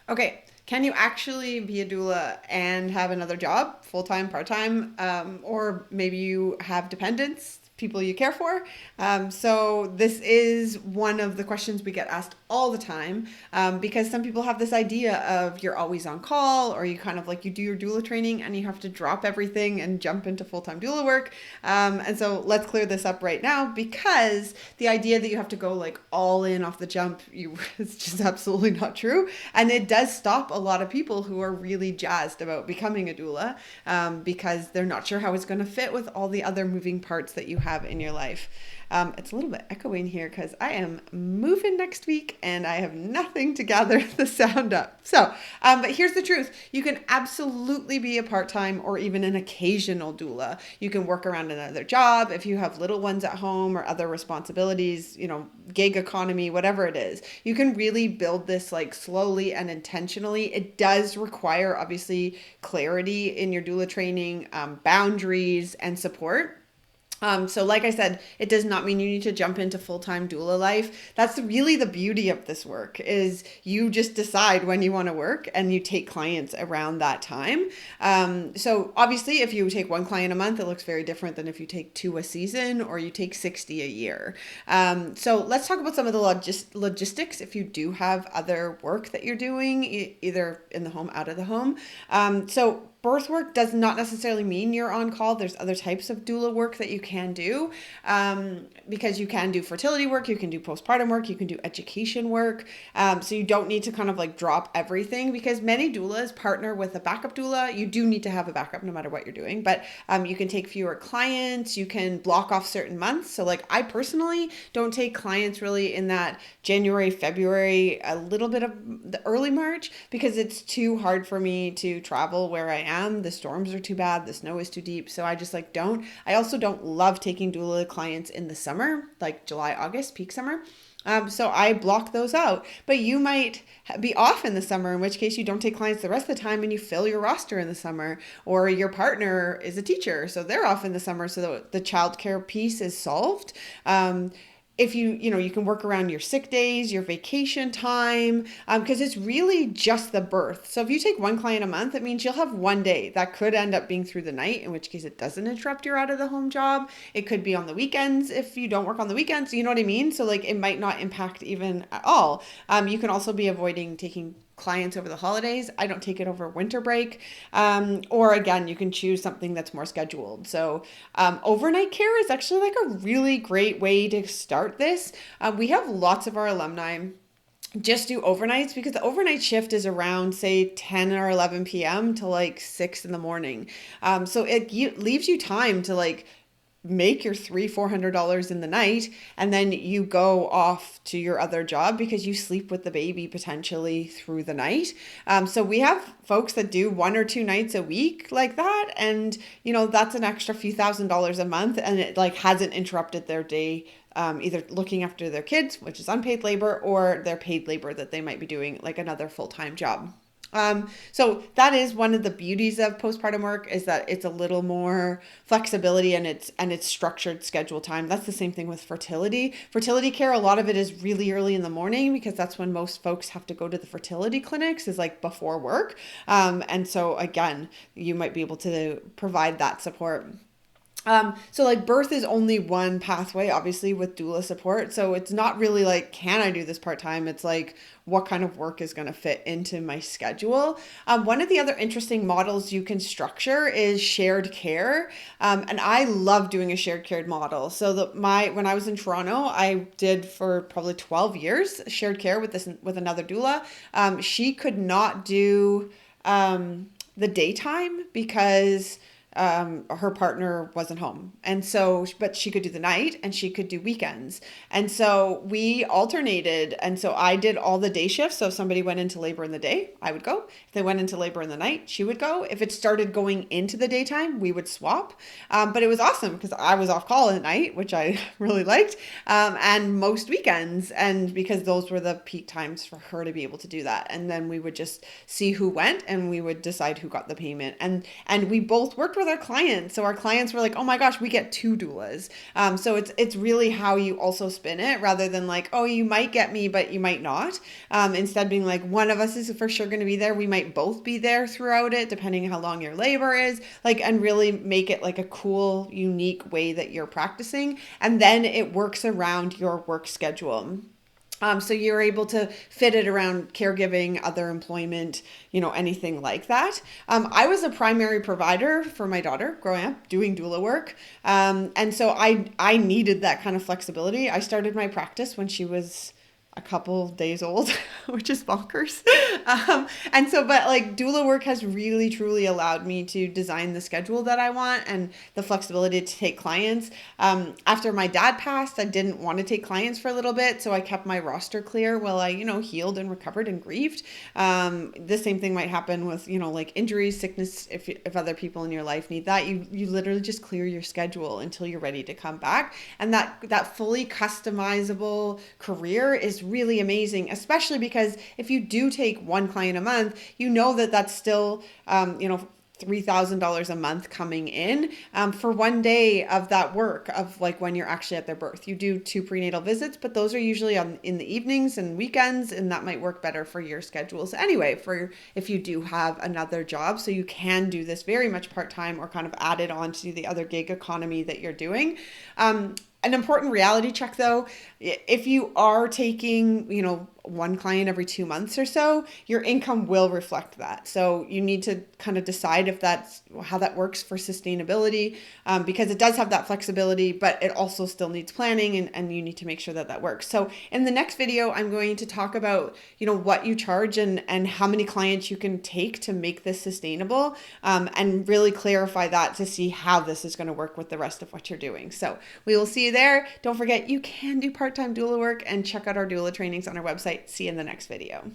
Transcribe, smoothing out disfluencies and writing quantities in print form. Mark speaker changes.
Speaker 1: Okay, can you actually be a doula and have another job, full-time, part-time, or maybe you have dependents, people you care for? So this is one of the questions we get asked all the time, because some people have this idea of you're always on call, or you kind of like you do your doula training and you have to drop everything and jump into full-time doula work. And so let's clear this up right now, because the idea that you have to go like all in off the jump, it's just absolutely not true. And it does stop a lot of people who are really jazzed about becoming a doula, because they're not sure how it's going to fit with all the other moving parts that you have in your life. It's a little bit echoing here because I am moving next week and I have nothing to gather the sound up. So, but here's the truth. You can absolutely be a part-time or even an occasional doula. You can work around another job if you have little ones at home or other responsibilities, gig economy, whatever it is. You can really build this like slowly and intentionally. It does require obviously clarity in your doula training, boundaries and support. So like I said, it does not mean you need to jump into full-time doula life. That's really the beauty of this work is you just decide when you want to work and you take clients around that time. So obviously if you take one client a month, it looks very different than if you take two a season or you take 60 a year. So let's talk about some of the logistics if you do have other work that you're doing, either in the home, out of the home. So birth work does not necessarily mean you're on call. There's other types of doula work that you can do, because you can do fertility work, you can do postpartum work, you can do education work. So you don't need to kind of like drop everything, because many doulas partner with a backup doula. You do need to have a backup no matter what you're doing, but you can take fewer clients, you can block off certain months. So like I personally don't take clients really in that January, February, a little bit of the early March, because it's too hard for me to travel where I am. The storms are too bad, the snow is too deep, so I just like don't. I also don't love taking doula clients in the summer, like July, August, peak summer. So I block those out. But you might be off in the summer, in which case you don't take clients the rest of the time and you fill your roster in the summer. Or your partner is a teacher, so they're off in the summer, so the childcare piece is solved. If you can work around your sick days, your vacation time, because it's really just the birth. So if you take one client a month, it means you'll have one day that could end up being through the night, in which case it doesn't interrupt your out of the home job. It could be on the weekends if you don't work on the weekends, you know what I mean? So like it might not impact even at all. You can also be avoiding taking clients over the holidays. I don't take it over winter break. Or again, you can choose something that's more scheduled. So overnight care is actually like a really great way to start this. We have lots of our alumni just do overnights, because the overnight shift is around say 10 or 11 p.m. to like 6 in the morning. So it leaves you time to like make your $300-400 in the night, and then you go off to your other job because you sleep with the baby potentially through the night. So we have folks that do 1 or 2 nights a week like that, and that's an extra few $1,000s a month, and it like hasn't interrupted their day, either looking after their kids, which is unpaid labor, or their paid labor that they might be doing like another full-time job. So that is one of the beauties of postpartum work, is that it's a little more flexibility, and it's structured schedule time. That's the same thing with fertility. Fertility care, a lot of it is really early in the morning, because that's when most folks have to go to the fertility clinics, is like before work. And so again, you might be able to provide that support. So like birth is only one pathway, obviously, with doula support. So it's not really like, can I do this part-time? It's like, what kind of work is going to fit into my schedule? One of the other interesting models you can structure is shared care. And I love doing a shared care model. So when I was in Toronto, I did for probably 12 years shared care with another doula. She could not do the daytime because her partner wasn't home. And so, but she could do the night and she could do weekends. And so we alternated. And so I did all the day shifts. So if somebody went into labor in the day, I would go. If they went into labor in the night, she would go. If it started going into the daytime, we would swap. But it was awesome because I was off call at night, which I really liked, and most weekends. And because those were the peak times for her to be able to do that. And then we would just see who went and we would decide who got the payment. And we both worked really with our clients. So our clients were like, oh my gosh, we get two doulas. So it's really how you also spin it, rather than like, oh, you might get me, but you might not. Instead being like, one of us is for sure going to be there. We might both be there throughout it, depending how long your labor is, like, and really make it like a cool, unique way that you're practicing. And then it works around your work schedule. So you're able to fit it around caregiving, other employment, anything like that. I was a primary provider for my daughter growing up, doing doula work. And so I needed that kind of flexibility. I started my practice when she was a couple days old, which is bonkers. But like doula work has really truly allowed me to design the schedule that I want and the flexibility to take clients. After my dad passed, I didn't want to take clients for a little bit, so I kept my roster clear while I, healed and recovered and grieved. The same thing might happen with, like injuries, sickness. If other people in your life need that, you literally just clear your schedule until you're ready to come back. And that fully customizable career is really amazing, especially because if you do take one client a month, that's still, $3,000 a month coming in for one day of that work of like when you're actually at their birth. You do 2 prenatal visits, but those are usually in the evenings and weekends, and that might work better for your schedules anyway, for if you do have another job. So you can do this very much part-time or kind of add it on to the other gig economy that you're doing. An important reality check though, if you are taking, one client every 2 months or so, your income will reflect that. So you need to kind of decide if that's how that works for sustainability, because it does have that flexibility, but it also still needs planning, and you need to make sure that that works. So in the next video, I'm going to talk about, what you charge and how many clients you can take to make this sustainable, and really clarify that to see how this is going to work with the rest of what you're doing. So we will see you there. Don't forget, you can do part-time doula work, and check out our doula trainings on our website. See you in the next video.